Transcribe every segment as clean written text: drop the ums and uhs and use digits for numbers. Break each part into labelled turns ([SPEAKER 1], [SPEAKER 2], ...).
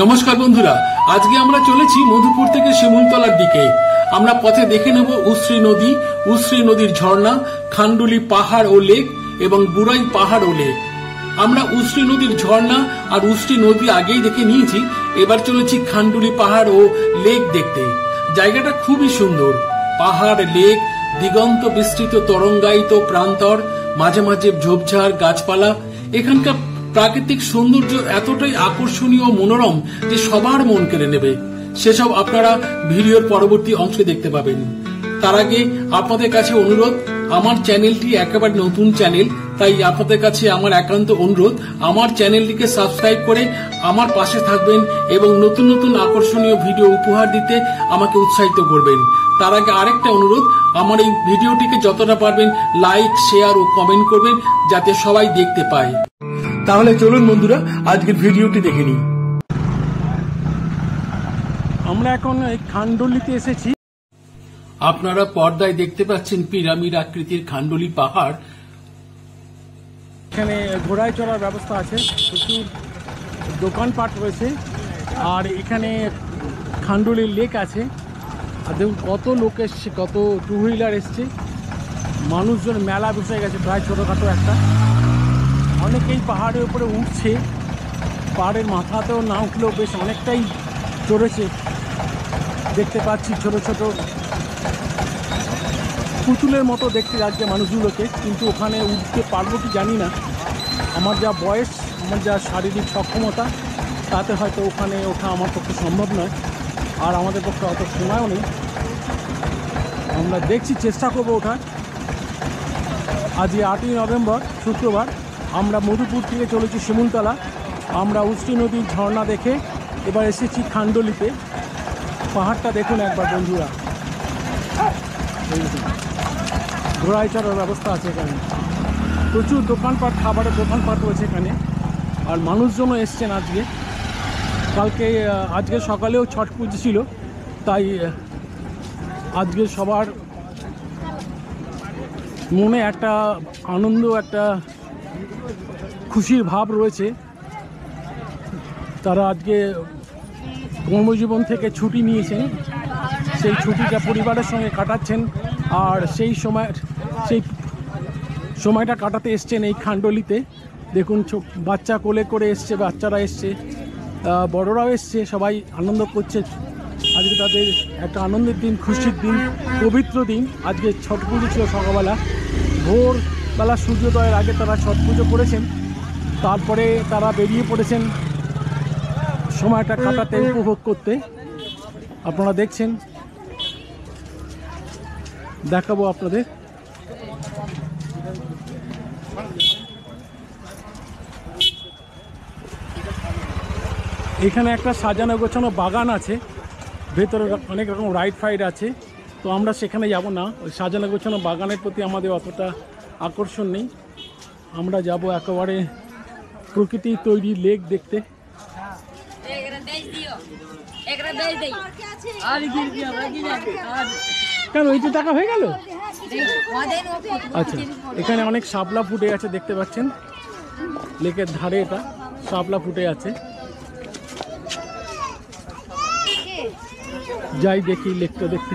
[SPEAKER 1] নমস্কার বন্ধুরা, আজকে আমরা চলেছি মধুপুর থেকে শিমুলতলার দিকে। আমরা পথে দেখে নেব উশ্রী নদীর ঝর্ণা, খান্ডুলি পাহাড় ও লেক এবং বুড়াই পাহাড় ও লেক। আমরা উশ্রী নদীর ঝর্ণা আর উশ্রী নদী আগেই দেখে নিয়েছি, এবার চলেছি খান্ডুলি পাহাড় ও লেক দেখতে। জায়গাটা খুবই সুন্দর, পাহাড়, লেক, দিগন্ত বিস্তৃত তরঙ্গায়িত প্রান্তর, মাঝে মাঝে ঝোপঝাড়, গাছপালা। এখানকার প্রাকৃতিক সৌন্দর্য এতটাই আকর্ষণীয় ও মনোরম যে সবার মন কেড়ে নেবে। সেসব আপনারা ভিডিওর পরবর্তী অংশে দেখতে পাবেন। তার আগে আপনাদের কাছে অনুরোধ, আমার চ্যানেলটি একেবারে নতুন চ্যানেল, তাই আপনাদের কাছে আমার একান্ত অনুরোধ, আমার চ্যানেলটিকে সাবস্ক্রাইব করে আমার পাশে থাকবেন এবং নতুন নতুন আকর্ষণীয় ভিডিও উপহার দিতে আমাকে উৎসাহিত করবেন। তার আগে আরেকটা অনুরোধ, আমার এই ভিডিওটিকে যতটা পারবেন লাইক, শেয়ার ও কমেন্ট করবেন যাতে সবাই দেখতে পায়। তাহলে চলুন বন্ধুরা, আজকের ভিডিওটি দেখে নিই। আমরা এখন এই খান্ডুলিতে এসেছি। আপনারা পর্দায় দেখতে পাচ্ছেন পিরামিড আকৃতির খান্ডুলি পাহাড়। এখানে ঘোড়ায় চড়ার ব্যবস্থা আছে, প্রচুর দোকানপাট রয়েছে, আর এখানে খান্ডুলি লেক আছে। আর দেখুন কত লোক এসছে, কত টু হুইলার এসছে, মানুষজন মেলা বসে গেছে প্রায় ছোটোখাটো একটা। অনেকেই পাহাড়ের উপরে উঠছে, পাহাড়ের মাথাতেও না উঠলেও বেশ অনেকটাই চড়েছে। দেখতে পাচ্ছি ছোট ছোট পুতুলের মতো দেখতে লাগছে মানুষগুলোকে, কিন্তু ওখানে উঠতে পারবো কি জানি না। আমার যা বয়স, আমার যা শারীরিক সক্ষমতা, তাতে হয়তো ওখানে ওঠা আমার পক্ষে সম্ভব নয়, আর আমাদের পক্ষে অত সময়ও নেই। আমরা দেখছি, চেষ্টা করবো ওঠার। আজকে 8ই নভেম্বর, শুক্রবার। আমরা মধুপুর থেকে চলেছি শিমুলতলা। আমরা উশ্রী নদীর ঝর্ণা দেখে এবার এসেছি খান্ডুলিতে। পাহাড়টা দেখুন একবার বন্ধুরা, ঘোড়ায় চড়ার ব্যবস্থা আছে এখানে, প্রচুর দোকানপাট, খাবারের দোকানপাট রয়েছে এখানে, আর মানুষজনও এসছেন আজকে। আজকে সকালেও ছট পুজো ছিল, তাই আজকে সবার মনে একটা আনন্দ, একটা খুশির ভাব রয়েছে। তারা আজকে কর্মজীবন থেকে ছুটি নিয়েছেন, সেই ছুটিটা পরিবারের সঙ্গে কাটাচ্ছেন, আর সেই সময়টা কাটাতে এসছেন এই খান্ডুলিতে। দেখুন বাচ্চা কোলে করে এসছে, বাচ্চারা এসছে, বড়রাও এসছে, সবাই আনন্দ করছে। আজকে তাদের একটা আনন্দের দিন, খুশির দিন, পবিত্র দিন। আজকে ছট পুজো ছিল সকালবেলা, ভোরবেলা সূর্যোদয়ের আগে তারা ছট পুজো করেছেন, তারপরে তারা বেরিয়ে পড়েছেন সময়টা কাটাতে, উপভোগ করতে। আপনারা দেখছেন, দেখাবো আপনাদের। এখানে একটা সাজানো গোছানো বাগান আছে, ভেতরে অনেক রকম রাইড ফাইড আছে, তো আমরা সেখানে যাব না। ওই সাজানো গোছানো বাগানের প্রতি আমাদের অতটা আকর্ষণ নেই। আমরা যাব একেবারে প্রকৃতির তৈরি লেক দেখতে। কেন এই তো টাকা হয়ে গেল? আচ্ছা, এখানে অনেক শাপলা ফুটে আছে, দেখতে পাচ্ছেন লেকের ধারে, এটা শাপলা ফুটে আছে। যাই দেখি লেকটা দেখতে।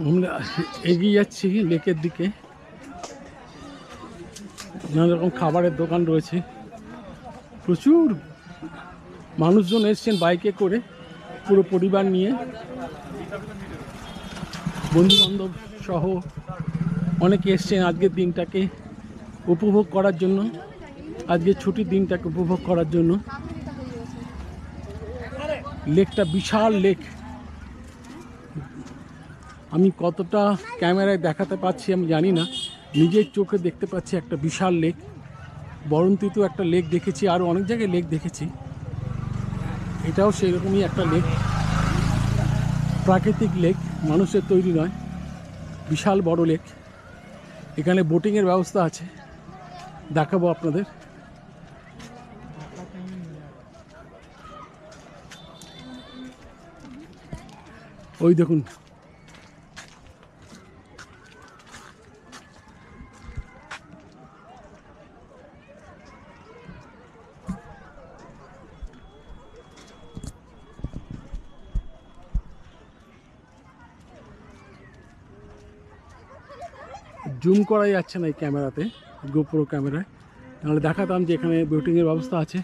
[SPEAKER 1] আমরা এগিয়ে যাচ্ছি লেকের দিকে। নানা রকম খাবারের দোকান রয়েছে, প্রচুর মানুষজন এসছেন বাইকে করে, পুরো পরিবার নিয়ে, বন্ধু বান্ধব সহ অনেকে এসছেন আজকের দিনটাকে উপভোগ করার জন্য, আজকের ছুটির দিনটাকে উপভোগ করার জন্য। লেকটা বিশাল লেক, আমি কতটা ক্যামেরায় দেখাতে পাচ্ছি আমি জানি না, নিজের চোখে দেখতে পাচ্ছি একটা বিশাল লেক। বরন্তিতে একটা লেক দেখেছি, আরও অনেক জায়গায় লেক দেখেছি, এটাও সেরকমই একটা লেক, প্রাকৃতিক লেক, মানুষের তৈরি নয়, বিশাল বড় লেক। এখানে বোটিংয়ের ব্যবস্থা আছে, দেখাবো আপনাদের। ওই দেখুন জুম করা যাচ্ছে না এই ক্যামেরাতে, গোপ্রো ক্যামেরায়, নাহলে দেখাতাম যে এখানে বোটিংয়ের ব্যবস্থা আছে।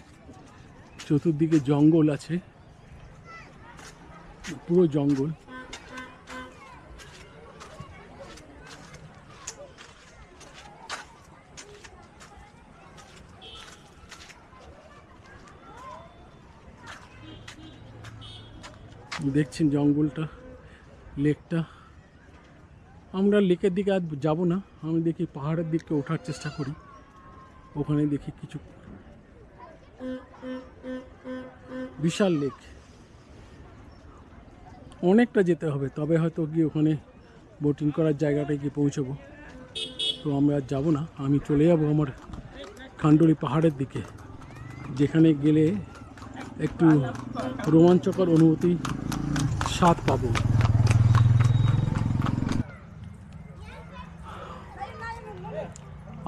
[SPEAKER 1] চতুর্দিকে জঙ্গল আছে, পুরো জঙ্গল। দেখছেন জঙ্গলটা, লেকটা। আমরা লেকের দিকে আর যাবো না, আমি দেখি পাহাড়ের দিকে ওঠার চেষ্টা করি। ওখানে দেখি কিছু বিশাল লেক, অনেকটা যেতে হবে, তবে হয়তো গিয়ে ওখানে বোটিং করার জায়গাটায় গিয়ে পৌঁছবো। তো আমরা আর যাবো না, আমি চলে যাবো আমার খান্ডুলি পাহাড়ের দিকে, যেখানে গেলে একটু রোমাঞ্চকর অনুভূতি স্বাদ পাবো।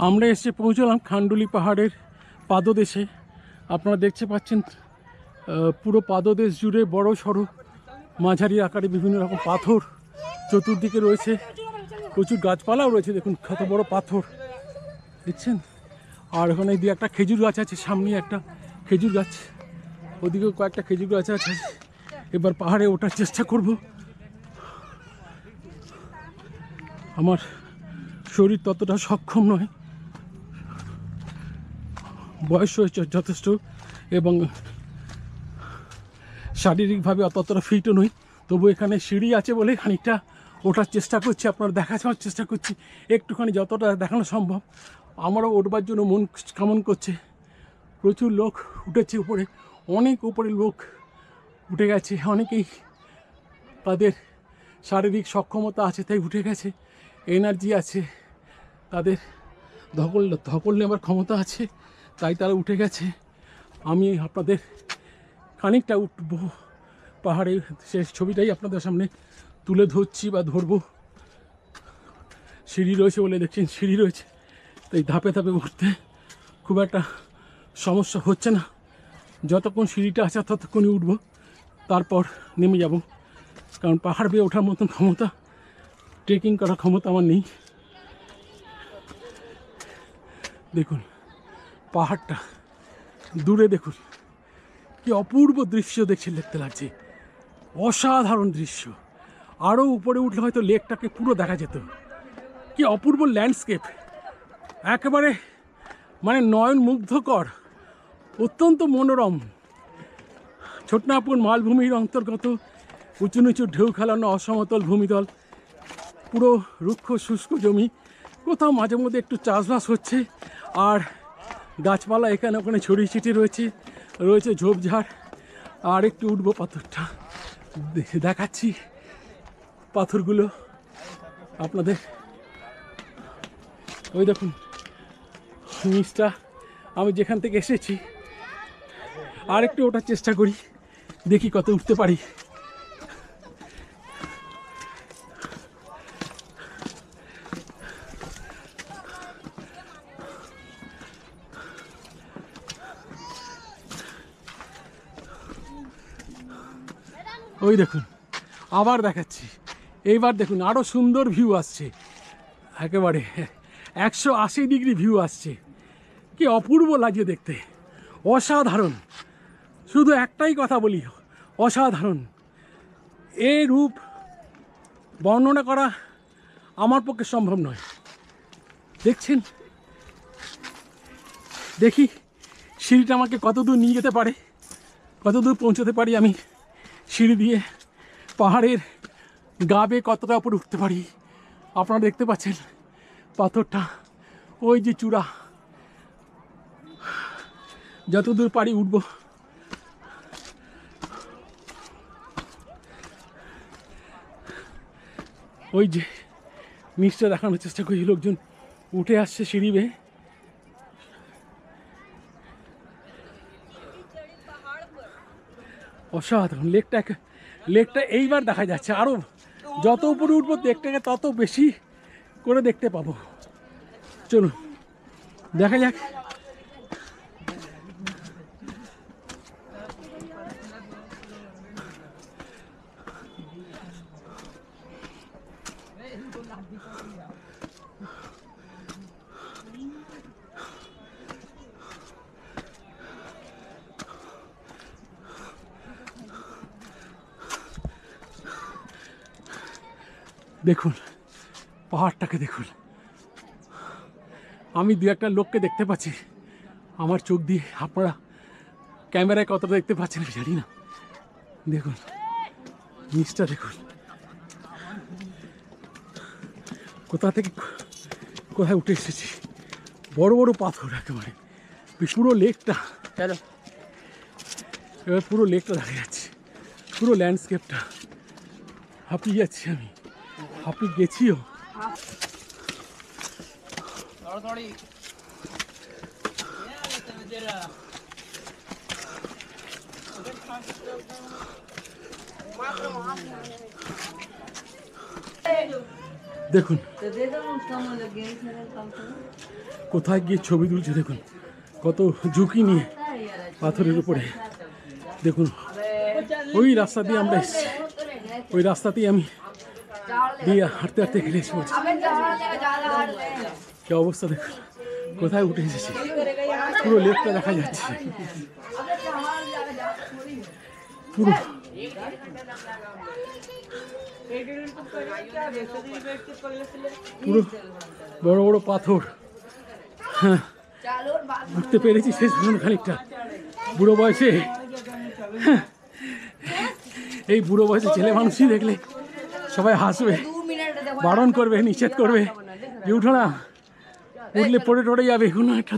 [SPEAKER 1] আমরা এসে পৌঁছলাম খান্ডুলি পাহাড়ের পাদদেশে। আপনারা দেখতে পাচ্ছেন পুরো পাদদেশ জুড়ে বড় সড়ো মাঝারি আকারে বিভিন্ন রকম পাথর চতুর্দিকে রয়েছে, প্রচুর গাছপালাও রয়েছে। দেখুন কত বড় পাথর দেখছেন। আর ওখানে দিয়ে একটা খেজুর গাছ আছে, সামনে একটা খেজুর গাছ, ওদিকেও কয়েকটা খেজুর গাছ আছে। এবার পাহাড়ে ওঠার চেষ্টা করব। আমার শরীর ততটা সক্ষম নয়, বয়স হয়েছে যথেষ্ট, এবং শারীরিকভাবে ততটা ফিটও নই। তবু এখানে সিঁড়ি আছে বলে খানিকটা ওঠার চেষ্টা করছি, আপনার দেখার চেষ্টা করছি একটুখানি, যতটা দেখানো সম্ভব। আমারও উঠবার জন্য মন কেমন করছে। প্রচুর লোক উঠেছে উপরে, অনেক উপরে লোক উঠে গেছে। অনেকেই তাদের শারীরিক সক্ষমতা আছে তাই উঠে গেছে, এনার্জি আছে, তাদের ধকল নেবার ক্ষমতা আছে তাই তারা উঠে গেছে। আমি আপনাদের খানিকটা উঠবো পাহাড়ে, সেই ছবিটাই আপনাদের সামনে তুলে ধরছি বা ধরবো। সিঁড়ি রয়েছে বলে দেখছেন, সিঁড়ি রয়েছে, তাই ধাপে ধাপে উঠতে খুব একটা সমস্যা হচ্ছে না। যতক্ষণ সিঁড়িটা আছে ততক্ষণই উঠবো, তারপর নেমে যাব। কারণ পাহাড় বেয়ে ওঠার মতন ক্ষমতা, ট্রেকিং করার ক্ষমতা আমার নেই। দেখুন পাহাড়টা দূরে, দেখুন কি অপূর্ব দৃশ্য দেখতে লাগছে, অসাধারণ দৃশ্য। আরও উপরে উঠলে হয়তো লেকটাকে পুরো দেখা যেত। কি অপূর্ব ল্যান্ডস্কেপ, একেবারে মানে নয়ন মুগ্ধকর, অত্যন্ত মনোরম। ছোটনাগপুর মালভূমির অন্তর্গত উঁচু নিচু ঢেউ খেলানো অসমতল ভূমিতল, পুরো রুক্ষ শুষ্ক জমি, কোথাও মাঝে মধ্যে একটু চাষবাস হচ্ছে, আর গাছপালা এখানে ওখানে ছড়িয়ে ছিটিয়ে রয়েছে ঝোপঝাড়। আর একটু উঠবো, পাথরটা দেখাচ্ছি, পাথরগুলো আপনাদের। ওই দেখুন নিচটা, আমি যেখান থেকে এসেছি আর একটু ওঠার চেষ্টা করি, দেখি কত উঠতে পারি। ওই দেখুন আবার দেখাচ্ছি, এইবার দেখুন আরও সুন্দর ভিউ আসছে, একেবারে 180 ডিগ্রি ভিউ আসছে। কি অপূর্ব লাগছে দেখতে, অসাধারণ। শুধু একটাই কথা বলি, অসাধারণ। এই রূপ বর্ণনা করা আমার পক্ষে সম্ভব নয়। দেখছেন, দেখি সিঁড়িটা আমাকে কত দূর নিয়ে যেতে পারে, কত দূর পৌঁছতে পারি আমি সিঁড়ি দিয়ে, পাহাড়ের গা বেয়ে কতটা উপরে উঠতে পারি। আপনারা দেখতে পাচ্ছেন পাথরটা, ওই যে চূড়া, যতদূর পারি উঠব। ওই যে নিচটা দেখানোর চেষ্টা করি, লোকজন উঠে আসছে সিঁড়ি বেয়ে। অসাধারণ, লেকটা লেকটা এইবার দেখা যাচ্ছে। আরো যত উপরে উঠবো লেকটাকে তত বেশি করে দেখতে পাবো। চলুন দেখা যাক। দেখুন পাহাড়টাকে দেখুন। আমি দু একটা লোককে দেখতে পাচ্ছি আমার চোখ দিয়ে, আপনারা ক্যামেরায় কতটা দেখতে পাচ্ছেন জানি না। দেখুন নিচটা দেখুন, কোথা থেকে কোথায় উঠে এসেছি। বড় বড় পাথর একেবারে, পুরো লেকটা, এবার পুরো লেকটা দেখা যাচ্ছে, পুরো ল্যান্ডস্কেপটা। হাঁপিয়ে যাচ্ছি আমি, হাঁপিয়ে গেছিও। দেখুন কোথায় গিয়ে ছবি তুলছে, দেখুন কত ঝুঁকি নিয়ে পাথরের উপরে। দেখুন ওই রাস্তা দিয়ে আমরা এসেছি, ওই রাস্তাতেই আমি দিয়ে হাঁটতে হাঁটতে এখানে এসে পড়ছি। কি অবস্থা দেখুন, কোথায় উঠে এসেছি, পুরো লেকটা দেখা যাচ্ছে। পুরো পুরো বড় বড় পাথর। হ্যাঁ উঠতে পেরেছি শেষ পর্যন্ত খানিকটা। বুড়ো বয়সে, এই বুড়ো বয়সে ছেলে মানুষই দেখলে সবাই হাসবে, বারণ করবে, নিষেধ করবে যে উঠো না, উঠলে পড়ে টড়ে যাবে, কোনো একটা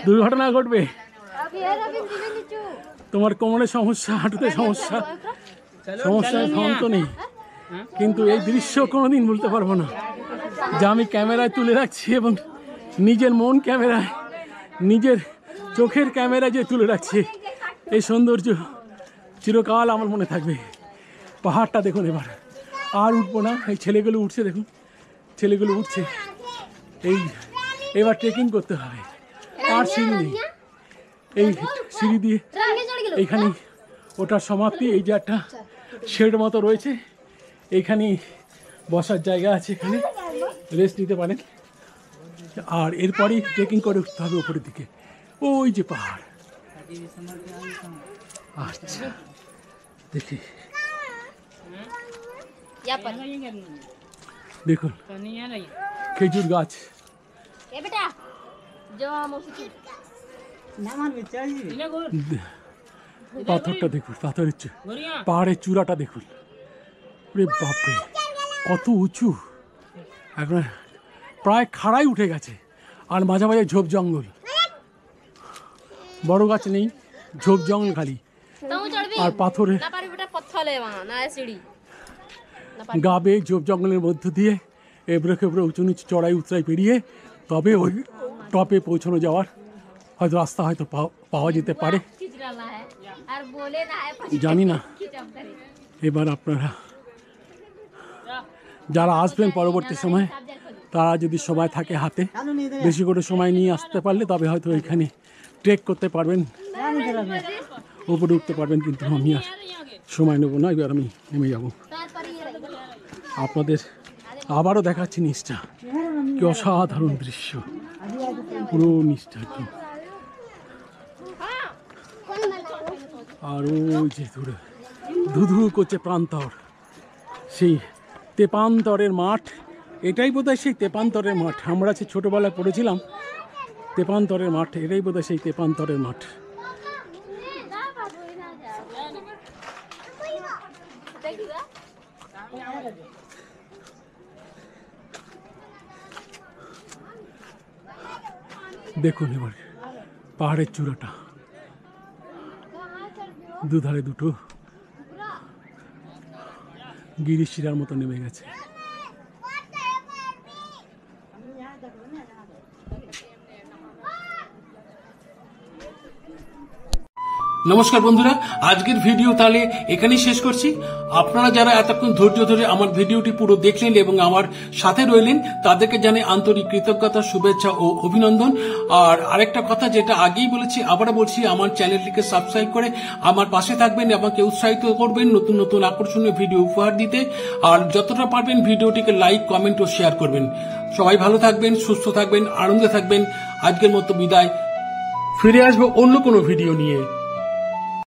[SPEAKER 1] দুর্ঘটনা ঘটবে, তোমার কোমরে সমস্যা, হাঁটুতে সমস্যা, সমস্যার অন্ত নেই। কিন্তু এই দৃশ্য কোনোদিন ভুলতে পারবো না, যা আমি ক্যামেরায় তুলে রাখছি এবং নিজের মন ক্যামেরায়, নিজের চোখের ক্যামেরায় যে তুলে রাখছি, এই সৌন্দর্য চিরকাল আমার মনে থাকবে। পাহাড়টা দেখুন এবার, আর উঠবো না। এই ছেলেগুলো উঠছে, দেখুন ছেলেগুলো উঠছে। এই এবার ট্রেকিং করতে হবে, আর সিঁড়ি নেই। এই সিঁড়ি দিয়ে এইখানে ওটার সমাপ্তি। এই যে একটা শেড মতো রয়েছে, এইখানে বসার জায়গা আছে, এখানে রেস্ট নিতে পারেন। আর এরপরই ট্রেকিং করে উঠতে হবে উপরের দিকে, ওই যে পাহাড়। আচ্ছা দেখি, দেখুন খেজুর গাছ, পাথরটা দেখুন, পাথরের পাহাড়ের চূড়াটা দেখুন, বাপরে কত উঁচু, এখন প্রায় খাড়াই উঠে গেছে। আর মাঝে মাঝে ঝোপ জঙ্গল, বড় গাছ নেই, ঝোপ জঙ্গল খালি, আর পাথরে গা বেয়ে ঝোপ জঙ্গলের মধ্য দিয়ে এবড়ো খেবড়ো উঁচু নিচু চড়াই উতরাই পেরিয়ে তবে ওই টপে পৌঁছানো যাওয়ার হয়তো রাস্তা হয়তো পাওয়া যেতে পারে, জানি না। এবার আপনারা যারা আসবেন পরবর্তী সময়, তারা যদি সময় থাকে হাতে, বেশি করে সময় নিয়ে আসতে পারলে তবে হয়তো এখানে ট্রেক করতে পারবেন, উপরে উঠতে পারবেন। কিন্তু আমি আর সময় নেবো না, এবার আমি নেমে যাব। আপনাদের আবারও দেখাচ্ছি নিচটা, কি অসাধারণ দৃশ্য, পুরো নিচটা একদম। আর ওই যে দূরে ধুধু করছে প্রান্তর, সেই তেপান্তরের মাঠ। এটাই বোধহয় সেই তেপান্তরের মাঠ, আমরা সে ছোটোবেলায় পড়েছিলাম তেপান্তরের মাঠ, এটাই বোধহয় সেই তেপান্তরের মাঠ। দেখুন এবার পাহাড়ের চূড়াটা, দুধারে দুটো গিরিশিরার মতো নেমে গেছে। নমস্কার বন্ধুরা, আজকের ভিডিও তাহলে এখানেই শেষ করছি। আপনারা যারা এতক্ষণ ধৈর্য ধরে আমার ভিডিওটি পুরো দেখলেন এবং আমার সাথে রইলেন, তাদেরকে জানাই আন্তরিক কৃতজ্ঞতা, শুভেচ্ছা ও অভিনন্দন। আর আরেকটা কথা, যেটা আগেই বলেছি আবারও বলছি, আমার চ্যানেলটিকে সাবস্ক্রাইব করে আমার পাশে থাকবেন, আমাকে উৎসাহিত করবেন নতুন নতুন আকর্ষণীয় ভিডিও উপহার দিতে। আর যতটা পারবেন ভিডিওটিকে লাইক, কমেন্ট ও শেয়ার করবেন। সবাই ভালো থাকবেন, সুস্থ থাকবেন, আনন্দে থাকবেন। আজকের মতো বিদায়, ফিরে আসবো অন্য কোনো ভিডিও নিয়ে।